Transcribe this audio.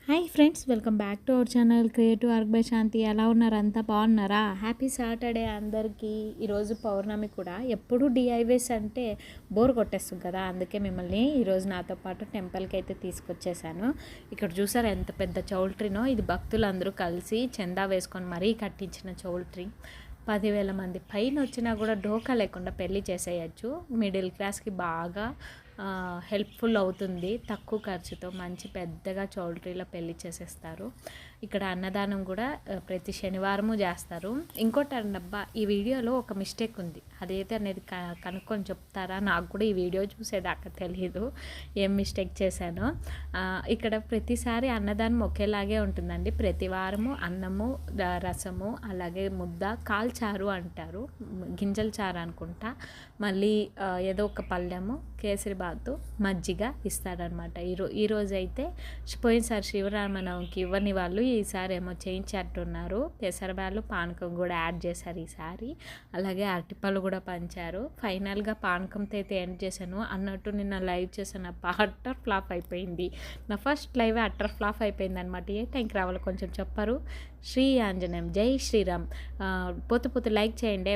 Hi friends, welcome back to our channel Creative Arc by Shanti. ఎలా ఉన్నారు? అంతా బాగున్నారా? హ్యాపీ సాటర్డే అందరికీ. ఈరోజు పౌర్ణమి కూడా. ఎప్పుడు డిఐవేస్ అంటే బోర్ కొట్టేస్తుంది కదా, అందుకే మిమ్మల్ని ఈరోజు నాతో పాటు టెంపుల్కి అయితే తీసుకొచ్చేసాను. ఇక్కడ చూసారా ఎంత పెద్ద చౌల్ట్రీనో. ఇది భక్తులందరూ కలిసి చందా వేసుకొని మరీ కట్టించిన చౌల్ట్రీ. 10,000 మంది పైన వచ్చినా కూడా డోకా లేకుండా పెళ్ళి చేసేయచ్చు. మిడిల్ క్లాస్కి బాగా హెల్ప్ఫుల్ అవుతుంది. తక్కువ ఖర్చుతో మంచి పెద్దగా చౌల్ట్రీలో పెళ్లి చేసేస్తారు. ఇక్కడ అన్నదానం కూడా ప్రతి శనివారము చేస్తారు. ఇంకోటి అబ్బా, ఈ వీడియోలో ఒక మిస్టేక్ ఉంది. అదైతే అనేది కనుక్కొని చెప్తారా? నాకు కూడా ఈ వీడియో చూసేదాకా తెలియదు ఏం మిస్టేక్ చేశానో. ఇక్కడ ప్రతిసారి అన్నదానం ఒకేలాగే ఉంటుందండి. ప్రతి వారము అన్నము, రసము, అలాగే ముద్ద, కాల్చారు అంటారు, గింజల చారు అనుకుంటా. మళ్ళీ ఏదో ఒక పళ్ళెము, కేసరి బాతు, మజ్జిగ ఇస్తారనమాట. ఈరోజు అయితే పోయినసారి శివరామనవమికి ఇవ్వని వాళ్ళు ఈసారి ఏమో చేయించేట్టున్నారు. పెసరబాలు, పానకం కూడా యాడ్ చేశారు ఈసారి. అలాగే అరటిపళ్ళు కూడా పంచారు. ఫైనల్గా పానకంతో అయితే ఎండ్ చేశాను. అన్నట్టు నిన్న లైవ్ చేశాను, అట్టర్ ఫ్లాప్ అయిపోయింది. నా ఫస్ట్ లైవ్ అట్టర్ ఫ్లాప్ అయిపోయింది అనమాట. ఏ టైంకి రావాలో కొంచెం చెప్పారు. శ్రీ ఆంజనేయం, జై శ్రీరామ్. పొత్తు లైక్ చేయండి.